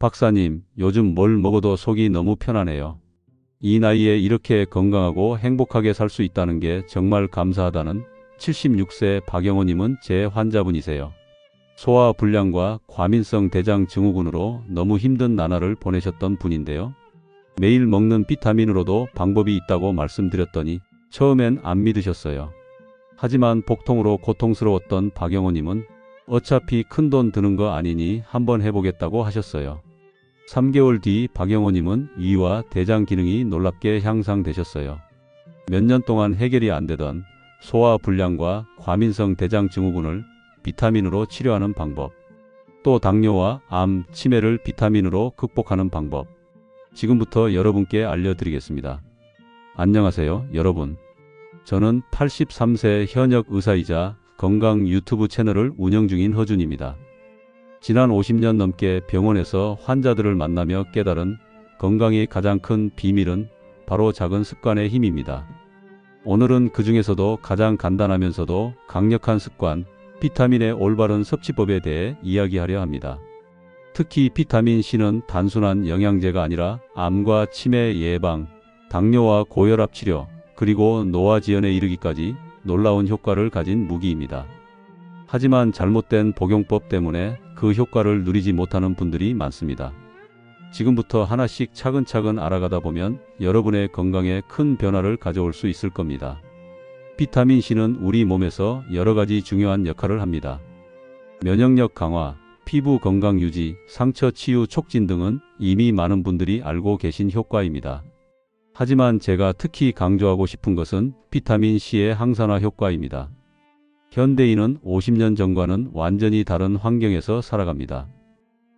박사님, 요즘 뭘 먹어도 속이 너무 편하네요. 이 나이에 이렇게 건강하고 행복하게 살 수 있다는 게 정말 감사하다는 76세 박영호님은 제 환자분이세요. 소화불량과 과민성 대장 증후군으로 너무 힘든 나날을 보내셨던 분인데요. 매일 먹는 비타민으로도 방법이 있다고 말씀드렸더니 처음엔 안 믿으셨어요. 하지만 복통으로 고통스러웠던 박영호님은 어차피 큰돈 드는 거 아니니 한번 해보겠다고 하셨어요. 3개월 뒤 박영호님은 위와 대장 기능이 놀랍게 향상되셨어요. 몇 년 동안 해결이 안 되던 소화불량과 과민성 대장 증후군을 비타민으로 치료하는 방법, 또 당뇨와 암, 치매를 비타민으로 극복하는 방법, 지금부터 여러분께 알려드리겠습니다. 안녕하세요, 여러분. 저는 83세 현역 의사이자 건강 유튜브 채널을 운영 중인 허준입니다. 지난 50년 넘게 병원에서 환자들을 만나며 깨달은 건강의 가장 큰 비밀은 바로 작은 습관의 힘입니다. 오늘은 그 중에서도 가장 간단하면서도 강력한 습관, 비타민의 올바른 섭취법에 대해 이야기하려 합니다. 특히 비타민 C는 단순한 영양제가 아니라 암과 치매 예방, 당뇨와 고혈압 치료, 그리고 노화지연에 이르기까지 놀라운 효과를 가진 무기입니다. 하지만 잘못된 복용법 때문에 그 효과를 누리지 못하는 분들이 많습니다. 지금부터 하나씩 차근차근 알아가다 보면 여러분의 건강에 큰 변화를 가져올 수 있을 겁니다. 비타민 C는 우리 몸에서 여러 가지 중요한 역할을 합니다. 면역력 강화, 피부 건강 유지, 상처 치유 촉진 등은 이미 많은 분들이 알고 계신 효과입니다. 하지만 제가 특히 강조하고 싶은 것은 비타민 C의 항산화 효과입니다. 현대인은 50년 전과는 완전히 다른 환경에서 살아갑니다.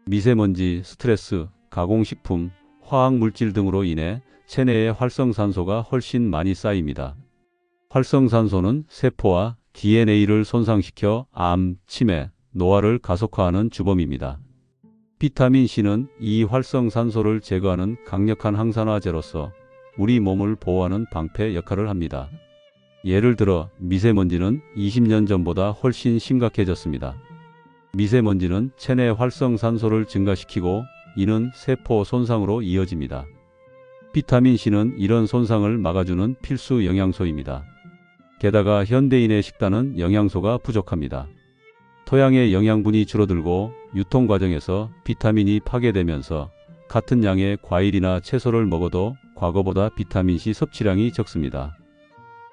미세먼지, 스트레스, 가공식품, 화학물질 등으로 인해 체내에 활성산소가 훨씬 많이 쌓입니다. 활성산소는 세포와 DNA를 손상시켜 암, 치매, 노화를 가속화하는 주범입니다. 비타민 C는 이 활성산소를 제거하는 강력한 항산화제로서 우리 몸을 보호하는 방패 역할을 합니다. 예를 들어 미세먼지는 20년 전보다 훨씬 심각해졌습니다. 미세먼지는 체내 활성산소를 증가시키고 이는 세포 손상으로 이어집니다. 비타민 C는 이런 손상을 막아주는 필수 영양소입니다. 게다가 현대인의 식단은 영양소가 부족합니다. 토양의 영양분이 줄어들고 유통 과정에서 비타민이 파괴되면서 같은 양의 과일이나 채소를 먹어도 과거보다 비타민C 섭취량이 적습니다.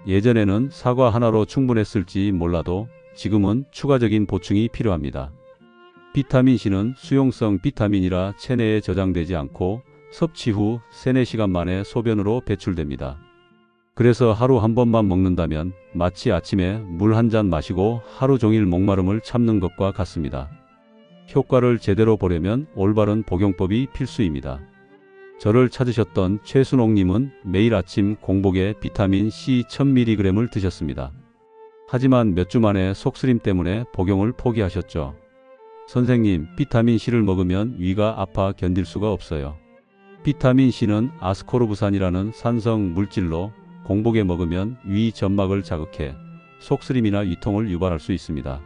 예전에는 사과 하나로 충분했을지 몰라도 지금은 추가적인 보충이 필요합니다. 비타민C는 수용성 비타민이라 체내에 저장되지 않고 섭취 후 3-4시간 만에 소변으로 배출됩니다. 그래서 하루 한 번만 먹는다면 마치 아침에 물 한 잔 마시고 하루 종일 목마름을 참는 것과 같습니다. 효과를 제대로 보려면 올바른 복용법이 필수입니다. 저를 찾으셨던 최순옥님은 매일 아침 공복에 비타민 C 1000mg을 드셨습니다. 하지만 몇 주 만에 속쓰림 때문에 복용을 포기하셨죠. 선생님, 비타민 C를 먹으면 위가 아파 견딜 수가 없어요. 비타민 C는 아스코르브산이라는 산성 물질로 공복에 먹으면 위 점막을 자극해 속쓰림이나 위통을 유발할 수 있습니다.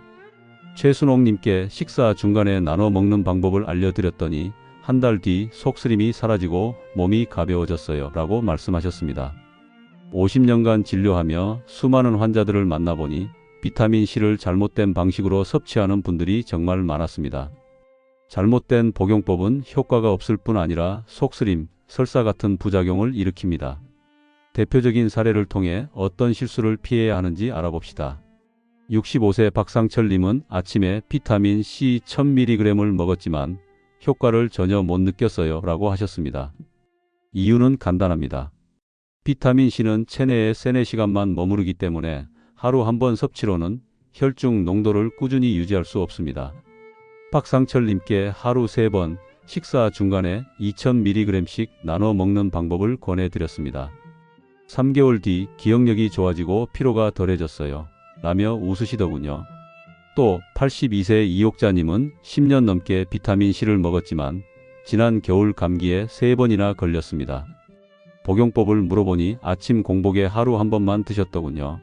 최순옥님께 식사 중간에 나눠 먹는 방법을 알려드렸더니 한 달 뒤 속쓰림이 사라지고 몸이 가벼워졌어요 라고 말씀하셨습니다. 50년간 진료하며 수많은 환자들을 만나보니 비타민 C를 잘못된 방식으로 섭취하는 분들이 정말 많았습니다. 잘못된 복용법은 효과가 없을 뿐 아니라 속쓰림, 설사 같은 부작용을 일으킵니다. 대표적인 사례를 통해 어떤 실수를 피해야 하는지 알아봅시다. 65세 박상철님은 아침에 비타민 C 1000mg을 먹었지만 효과를 전혀 못 느꼈어요 라고 하셨습니다. 이유는 간단합니다. 비타민 C는 체내에 3-4시간만 머무르기 때문에 하루 한 번 섭취로는 혈중 농도를 꾸준히 유지할 수 없습니다. 박상철님께 하루 3번 식사 중간에 2000mg씩 나눠 먹는 방법을 권해드렸습니다. 3개월 뒤 기억력이 좋아지고 피로가 덜해졌어요 라며 웃으시더군요. 또 82세 이옥자님은 10년 넘게 비타민 C를 먹었지만 지난 겨울 감기에 3번이나 걸렸습니다. 복용법을 물어보니 아침 공복에 하루 한 번만 드셨더군요.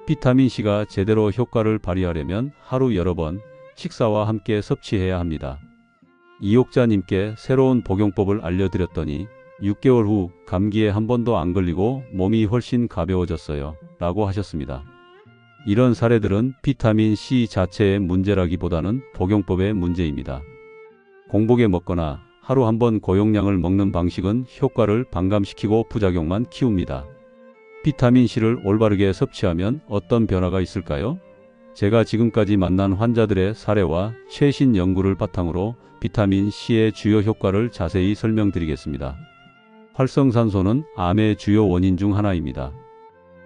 비타민 C가 제대로 효과를 발휘하려면 하루 여러 번 식사와 함께 섭취해야 합니다. 이옥자님께 새로운 복용법을 알려드렸더니 6개월 후 감기에 한 번도 안 걸리고 몸이 훨씬 가벼워졌어요. 라고 하셨습니다. 이런 사례들은 비타민 C 자체의 문제라기보다는 복용법의 문제입니다. 공복에 먹거나 하루 한 번 고용량을 먹는 방식은 효과를 반감시키고 부작용만 키웁니다. 비타민 C를 올바르게 섭취하면 어떤 변화가 있을까요? 제가 지금까지 만난 환자들의 사례와 최신 연구를 바탕으로 비타민 C의 주요 효과를 자세히 설명드리겠습니다. 활성산소는 암의 주요 원인 중 하나입니다.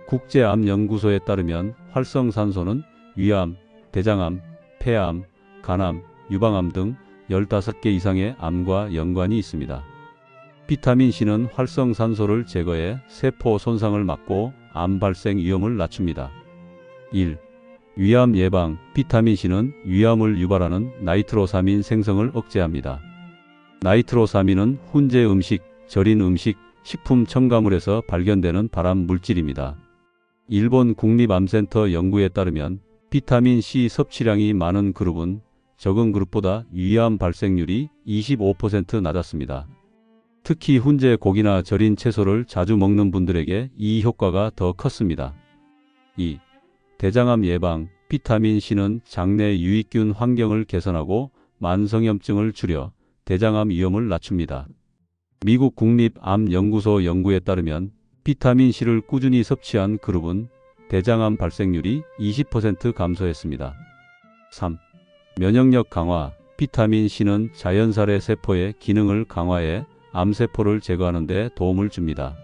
국제암연구소에 따르면 활성산소는 위암, 대장암, 폐암, 간암, 유방암 등 15개 이상의 암과 연관이 있습니다. 비타민 C는 활성산소를 제거해 세포 손상을 막고 암 발생 위험을 낮춥니다. 1. 위암 예방. 비타민 C는 위암을 유발하는 나이트로사민 생성을 억제합니다. 나이트로사민은 훈제 음식, 절인 음식, 식품 첨가물에서 발견되는 발암 물질입니다. 일본 국립암센터 연구에 따르면 비타민 C 섭취량이 많은 그룹은 적은 그룹보다 위암 발생률이 25% 낮았습니다. 특히 훈제 고기나 절인 채소를 자주 먹는 분들에게 이 효과가 더 컸습니다. 2. 대장암 예방. 비타민 C는 장내 유익균 환경을 개선하고 만성염증을 줄여 대장암 위험을 낮춥니다. 미국 국립암연구소 연구에 따르면 비타민 C를 꾸준히 섭취한 그룹은 대장암 발생률이 20% 감소했습니다. 3. 면역력 강화. 비타민 C는 자연살해 세포의 기능을 강화해 암세포를 제거하는 데 도움을 줍니다.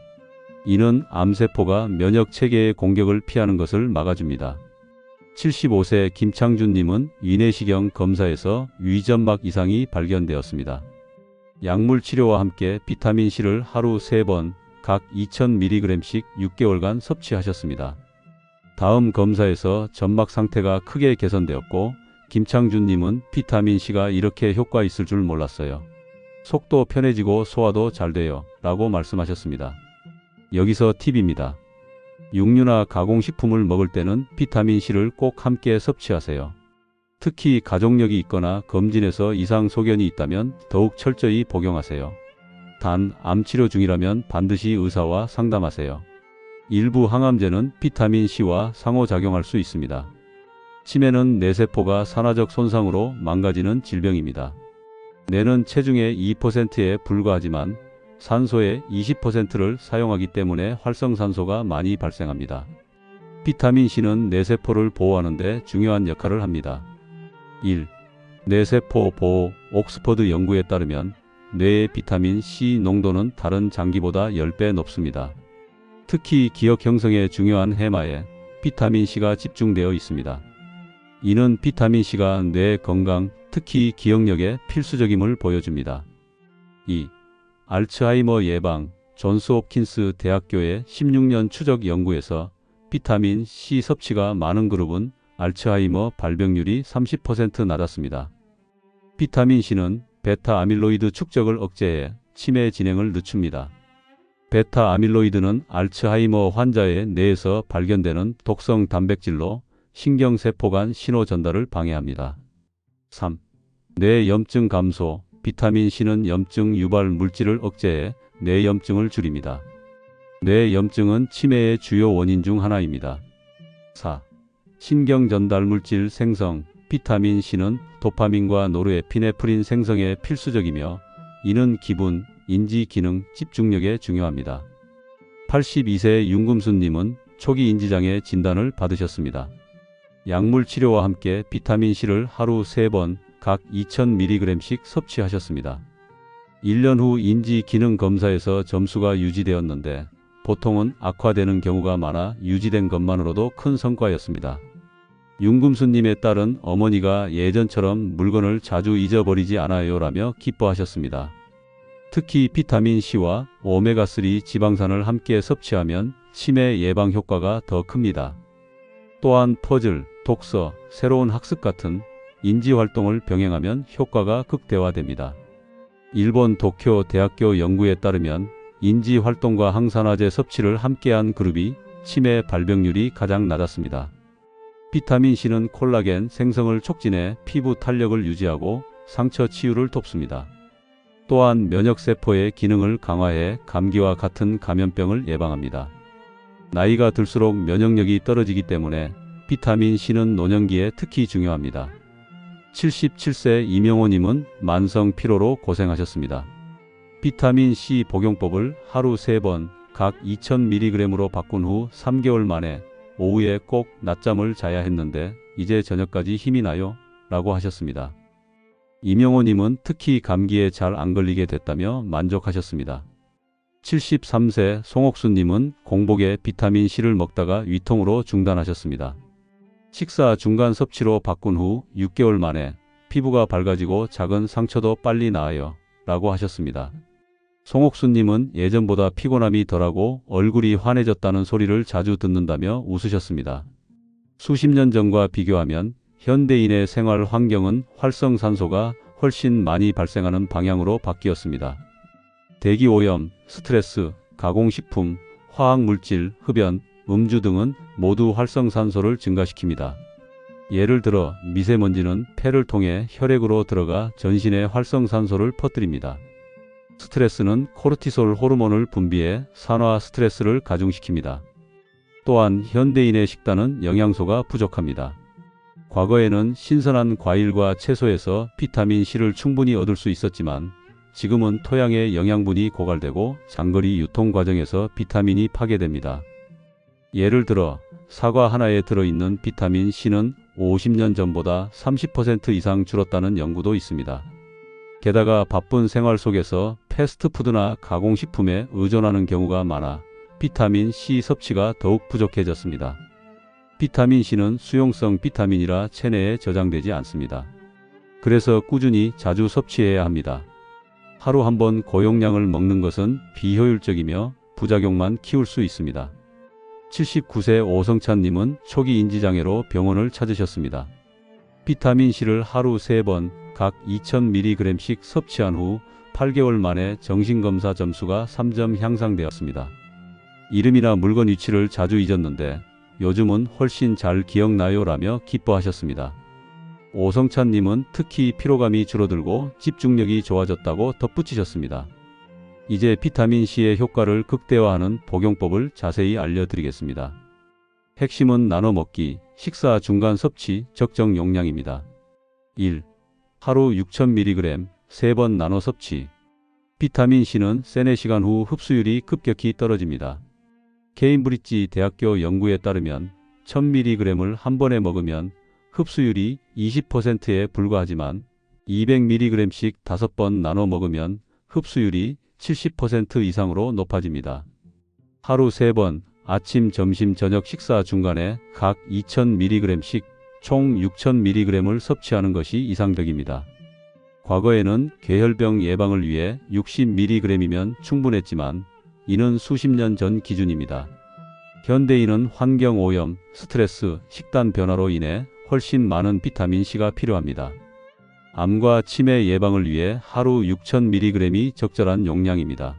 이는 암세포가 면역체계의 공격을 피하는 것을 막아줍니다. 75세 김창준님은 위내시경 검사에서 위점막 이상이 발견되었습니다. 약물 치료와 함께 비타민 C를 하루 3번 각 2000mg씩 6개월간 섭취하셨습니다. 다음 검사에서 점막 상태가 크게 개선되었고 김창준님은 비타민 C가 이렇게 효과 있을 줄 몰랐어요. 속도 편해지고 소화도 잘 돼요. 라고 말씀하셨습니다. 여기서 팁입니다. 육류나 가공식품을 먹을 때는 비타민 C를 꼭 함께 섭취하세요. 특히 가족력이 있거나 검진에서 이상 소견이 있다면 더욱 철저히 복용하세요. 단, 암치료 중이라면 반드시 의사와 상담하세요. 일부 항암제는 비타민 C와 상호작용할 수 있습니다. 치매는 뇌세포가 산화적 손상으로 망가지는 질병입니다. 뇌는 체중의 2%에 불과하지만 산소의 20%를 사용하기 때문에 활성산소가 많이 발생합니다. 비타민 C는 뇌세포를 보호하는 데 중요한 역할을 합니다. 1. 뇌세포 보호. 옥스퍼드 연구에 따르면 뇌의 비타민 C 농도는 다른 장기보다 10배 높습니다. 특히 기억 형성에 중요한 해마에 비타민 C가 집중되어 있습니다. 이는 비타민 C가 뇌 건강, 특히 기억력에 필수적임을 보여줍니다. 2. 알츠하이머 예방. 존스홉킨스 대학교의 16년 추적 연구에서 비타민 C 섭취가 많은 그룹은 알츠하이머 발병률이 30% 낮았습니다. 비타민 C는 베타 아밀로이드 축적을 억제해 치매 진행을 늦춥니다. 베타 아밀로이드는 알츠하이머 환자의 뇌에서 발견되는 독성 단백질로 신경세포 간 신호 전달을 방해합니다. 3. 뇌염증 감소. 비타민 C는 염증 유발 물질을 억제해 뇌염증을 줄입니다. 뇌염증은 치매의 주요 원인 중 하나입니다. 4. 신경전달물질 생성. 비타민 C는 도파민과 노르에피네프린 생성에 필수적이며 이는 기분, 인지 기능, 집중력에 중요합니다. 82세 윤금수님은 초기 인지장애 진단을 받으셨습니다. 약물 치료와 함께 비타민 C를 하루 3번 각 2000mg씩 섭취하셨습니다. 1년 후 인지 기능 검사에서 점수가 유지되었는데 보통은 악화되는 경우가 많아 유지된 것만으로도 큰 성과였습니다. 윤금수님의 딸은 어머니가 예전처럼 물건을 자주 잊어버리지 않아요 라며 기뻐하셨습니다. 특히 비타민 C와 오메가3 지방산을 함께 섭취하면 치매 예방 효과가 더 큽니다. 또한 퍼즐, 독서, 새로운 학습 같은 인지활동을 병행하면 효과가 극대화됩니다. 일본 도쿄 대학교 연구에 따르면 인지활동과 항산화제 섭취를 함께한 그룹이 치매 발병률이 가장 낮았습니다. 비타민 C는 콜라겐 생성을 촉진해 피부 탄력을 유지하고 상처 치유를 돕습니다. 또한 면역세포의 기능을 강화해 감기와 같은 감염병을 예방합니다. 나이가 들수록 면역력이 떨어지기 때문에 비타민C는 노년기에 특히 중요합니다. 77세 이명호님은 만성 피로로 고생하셨습니다. 비타민C 복용법을 하루 3번 각 2000mg으로 바꾼 후 3개월 만에 오후에 꼭 낮잠을 자야 했는데 이제 저녁까지 힘이 나요? 라고 하셨습니다. 이명호님은 특히 감기에 잘 안 걸리게 됐다며 만족하셨습니다. 73세 송옥수님은 공복에 비타민C를 먹다가 위통으로 중단하셨습니다. 식사 중간 섭취로 바꾼 후 6개월 만에 피부가 밝아지고 작은 상처도 빨리 나아요. 라고 하셨습니다. 송옥수님은 예전보다 피곤함이 덜하고 얼굴이 환해졌다는 소리를 자주 듣는다며 웃으셨습니다. 수십 년 전과 비교하면 현대인의 생활 환경은 활성산소가 훨씬 많이 발생하는 방향으로 바뀌었습니다. 대기오염, 스트레스, 가공식품, 화학물질, 흡연, 음주 등은 모두 활성산소를 증가시킵니다. 예를 들어 미세먼지는 폐를 통해 혈액으로 들어가 전신에 활성산소를 퍼뜨립니다. 스트레스는 코르티솔 호르몬을 분비해 산화 스트레스를 가중시킵니다. 또한 현대인의 식단은 영양소가 부족합니다. 과거에는 신선한 과일과 채소에서 비타민C를 충분히 얻을 수 있었지만 지금은 토양의 영양분이 고갈되고 장거리 유통 과정에서 비타민이 파괴됩니다. 예를 들어 사과 하나에 들어있는 비타민C는 50년 전보다 30% 이상 줄었다는 연구도 있습니다. 게다가 바쁜 생활 속에서 패스트푸드나 가공식품에 의존하는 경우가 많아 비타민C 섭취가 더욱 부족해졌습니다. 비타민C는 수용성 비타민이라 체내에 저장되지 않습니다. 그래서 꾸준히 자주 섭취해야 합니다. 하루 한 번 고용량을 먹는 것은 비효율적이며 부작용만 키울 수 있습니다. 79세 오성찬님은 초기 인지장애로 병원을 찾으셨습니다. 비타민C를 하루 3번 각 2000mg씩 섭취한 후 8개월 만에 정신검사 점수가 3점 향상되었습니다. 이름이나 물건 위치를 자주 잊었는데 요즘은 훨씬 잘 기억나요 라며 기뻐하셨습니다. 오성찬님은 특히 피로감이 줄어들고 집중력이 좋아졌다고 덧붙이셨습니다. 이제 비타민C의 효과를 극대화하는 복용법을 자세히 알려드리겠습니다. 핵심은 나눠 먹기, 식사 중간 섭취, 적정 용량입니다. 1. 하루 6000mg, 3번 나눠 섭취. 비타민C는 세네 시간 후 흡수율이 급격히 떨어집니다. 케임브리지 대학교 연구에 따르면 1000mg을 한 번에 먹으면 흡수율이 20%에 불과하지만 200mg씩 5번 나눠 먹으면 흡수율이 70% 이상으로 높아집니다. 하루 3번 아침, 점심, 저녁 식사 중간에 각 2000mg씩 총 6000mg을 섭취하는 것이 이상적입니다. 과거에는 괴혈병 예방을 위해 60mg이면 충분했지만 이는 수십 년 전 기준입니다. 현대인은 환경오염, 스트레스, 식단 변화로 인해 훨씬 많은 비타민C가 필요합니다. 암과 치매 예방을 위해 하루 6000mg이 적절한 용량입니다.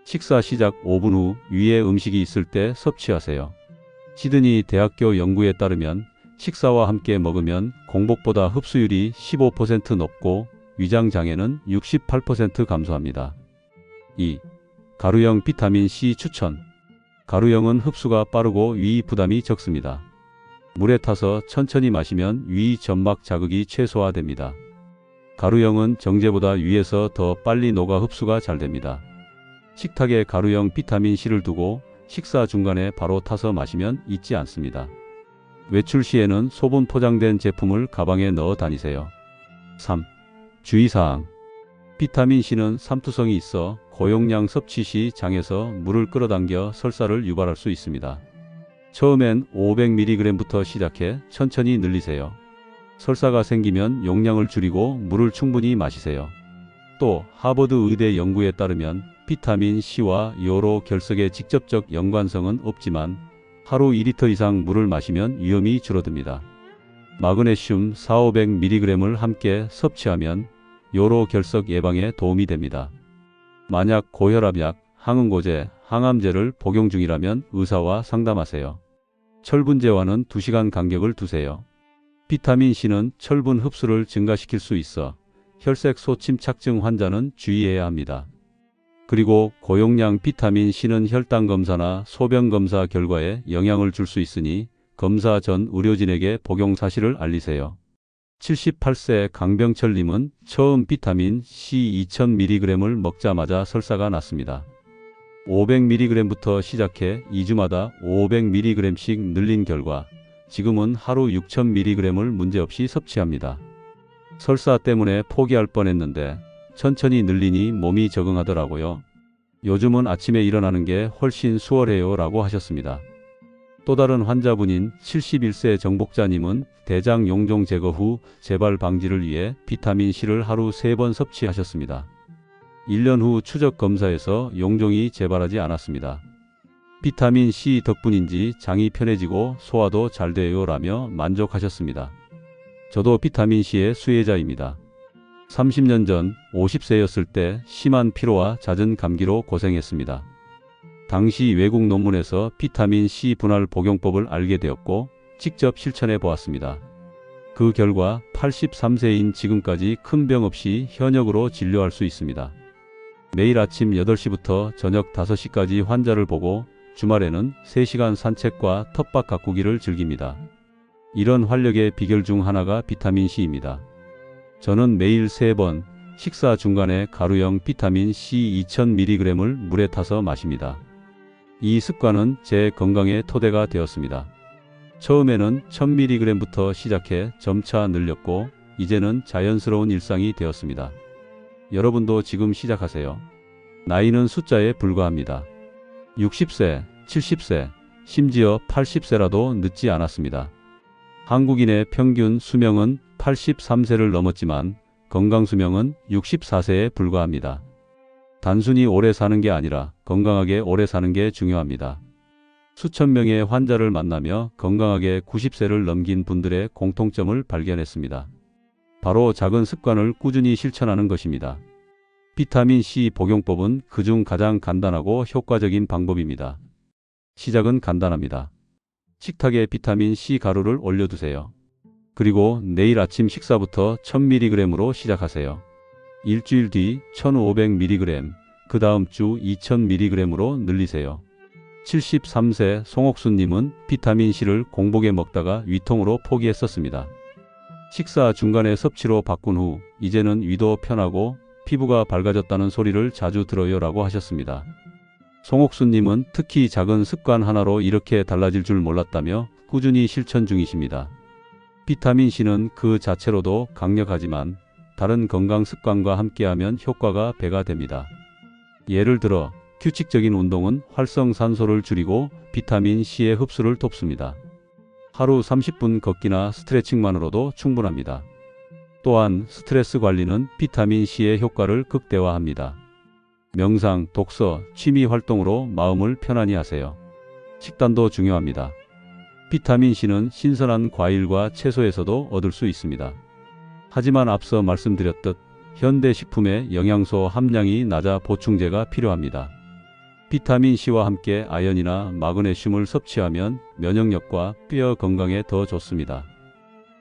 식사 시작 5분 후 위에 음식이 있을 때 섭취하세요. 시드니 대학교 연구에 따르면 식사와 함께 먹으면 공복보다 흡수율이 15% 높고 위장 장애는 68% 감소합니다. 2. 가루형 비타민C 추천. 가루형은 흡수가 빠르고 위 부담이 적습니다. 물에 타서 천천히 마시면 위 점막 자극이 최소화됩니다. 가루형은 정제보다 위에서 더 빨리 녹아 흡수가 잘 됩니다. 식탁에 가루형 비타민C를 두고 식사 중간에 바로 타서 마시면 잊지 않습니다. 외출 시에는 소분 포장된 제품을 가방에 넣어 다니세요. 3. 주의사항. 비타민C는 삼투성이 있어 고용량 섭취 시 장에서 물을 끌어당겨 설사를 유발할 수 있습니다. 처음엔 500mg부터 시작해 천천히 늘리세요. 설사가 생기면 용량을 줄이고 물을 충분히 마시세요. 또 하버드 의대 연구에 따르면 비타민C와 요로 결석의 직접적 연관성은 없지만 하루 2리터 이상 물을 마시면 위험이 줄어듭니다. 마그네슘 400-500mg을 함께 섭취하면 요로 결석 예방에 도움이 됩니다. 만약 고혈압약, 항응고제, 항암제를 복용 중이라면 의사와 상담하세요. 철분제와는 2시간 간격을 두세요. 비타민C는 철분 흡수를 증가시킬 수 있어 혈색 소침착증 환자는 주의해야 합니다. 그리고 고용량 비타민 C는 혈당 검사나 소변 검사 결과에 영향을 줄 수 있으니 검사 전 의료진에게 복용 사실을 알리세요. 78세 강병철님은 처음 비타민 C 2000mg을 먹자마자 설사가 났습니다. 500mg부터 시작해 2주마다 500mg씩 늘린 결과 지금은 하루 6000mg을 문제없이 섭취합니다. 설사 때문에 포기할 뻔했는데 천천히 늘리니 몸이 적응하더라고요. 요즘은 아침에 일어나는 게 훨씬 수월해요 라고 하셨습니다. 또 다른 환자분인 71세 정복자님은 대장 용종 제거 후 재발 방지를 위해 비타민C를 하루 3번 섭취하셨습니다. 1년 후 추적 검사에서 용종이 재발하지 않았습니다. 비타민C 덕분인지 장이 편해지고 소화도 잘 돼요 라며 만족하셨습니다. 저도 비타민C의 수혜자입니다. 30년 전 50세였을 때 심한 피로와 잦은 감기로 고생했습니다. 당시 외국 논문에서 비타민C 분할 복용법을 알게 되었고 직접 실천해 보았습니다. 그 결과 83세인 지금까지 큰 병 없이 현역으로 진료할 수 있습니다. 매일 아침 8시부터 저녁 5시까지 환자를 보고 주말에는 3시간 산책과 텃밭 가꾸기를 즐깁니다. 이런 활력의 비결 중 하나가 비타민C입니다. 저는 매일 3번 식사 중간에 가루형 비타민C 2000mg을 물에 타서 마십니다. 이 습관은 제 건강의 토대가 되었습니다. 처음에는 1000mg부터 시작해 점차 늘렸고 이제는 자연스러운 일상이 되었습니다. 여러분도 지금 시작하세요. 나이는 숫자에 불과합니다. 60세, 70세, 심지어 80세라도 늦지 않았습니다. 한국인의 평균 수명은 83세를 넘었지만 건강수명은 64세에 불과합니다. 단순히 오래 사는 게 아니라 건강하게 오래 사는 게 중요합니다. 수천 명의 환자를 만나며 건강하게 90세를 넘긴 분들의 공통점을 발견했습니다. 바로 작은 습관을 꾸준히 실천하는 것입니다. 비타민C 복용법은 그중 가장 간단하고 효과적인 방법입니다. 시작은 간단합니다. 식탁에 비타민C 가루를 올려두세요. 그리고 내일 아침 식사부터 1000mg로 시작하세요. 일주일 뒤 1500mg, 그 다음 주 2000mg로 늘리세요. 73세 송옥순님은 비타민C를 공복에 먹다가 위통으로 포기했었습니다. 식사 중간에 섭취로 바꾼 후 이제는 위도 편하고 피부가 밝아졌다는 소리를 자주 들어요 라고 하셨습니다. 송옥순님은 특히 작은 습관 하나로 이렇게 달라질 줄 몰랐다며 꾸준히 실천 중이십니다. 비타민C는 그 자체로도 강력하지만 다른 건강 습관과 함께하면 효과가 배가 됩니다. 예를 들어 규칙적인 운동은 활성산소를 줄이고 비타민C의 흡수를 돕습니다. 하루 30분 걷기나 스트레칭만으로도 충분합니다. 또한 스트레스 관리는 비타민C의 효과를 극대화합니다. 명상, 독서, 취미 활동으로 마음을 편안히 하세요. 식단도 중요합니다. 비타민C는 신선한 과일과 채소에서도 얻을 수 있습니다. 하지만 앞서 말씀드렸듯 현대 식품의 영양소 함량이 낮아 보충제가 필요합니다. 비타민C와 함께 아연이나 마그네슘을 섭취하면 면역력과 뼈 건강에 더 좋습니다.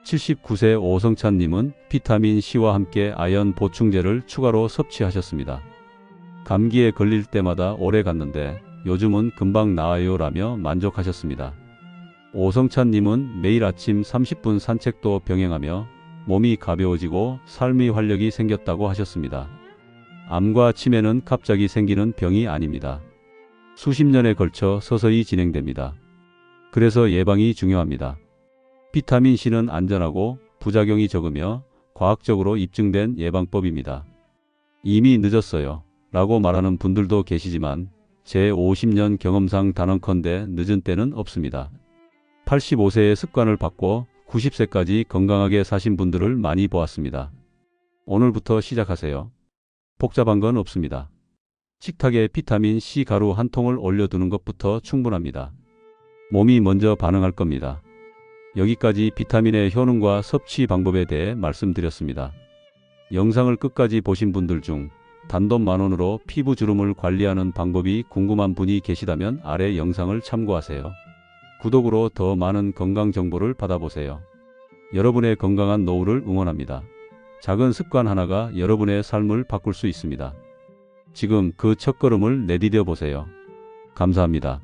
79세 오성찬님은 비타민C와 함께 아연 보충제를 추가로 섭취하셨습니다. 감기에 걸릴 때마다 오래 갔는데 요즘은 금방 나아요 라며 만족하셨습니다. 오성찬님은 매일 아침 30분 산책도 병행하며 몸이 가벼워지고 삶의 활력이 생겼다고 하셨습니다. 암과 치매는 갑자기 생기는 병이 아닙니다. 수십 년에 걸쳐 서서히 진행됩니다. 그래서 예방이 중요합니다. 비타민C는 안전하고 부작용이 적으며 과학적으로 입증된 예방법입니다. 이미 늦었어요 라고 말하는 분들도 계시지만 제 50년 경험상 단언컨대 늦은 때는 없습니다. 85세의 습관을 바꿔 90세까지 건강하게 사신 분들을 많이 보았습니다. 오늘부터 시작하세요. 복잡한 건 없습니다. 식탁에 비타민C 가루 한 통을 올려두는 것부터 충분합니다. 몸이 먼저 반응할 겁니다. 여기까지 비타민의 효능과 섭취 방법에 대해 말씀드렸습니다. 영상을 끝까지 보신 분들 중 단돈 10,000원으로 피부 주름을 관리하는 방법이 궁금한 분이 계시다면 아래 영상을 참고하세요. 구독으로 더 많은 건강 정보를 받아보세요. 여러분의 건강한 노후를 응원합니다. 작은 습관 하나가 여러분의 삶을 바꿀 수 있습니다. 지금 그 첫걸음을 내디뎌 보세요. 감사합니다.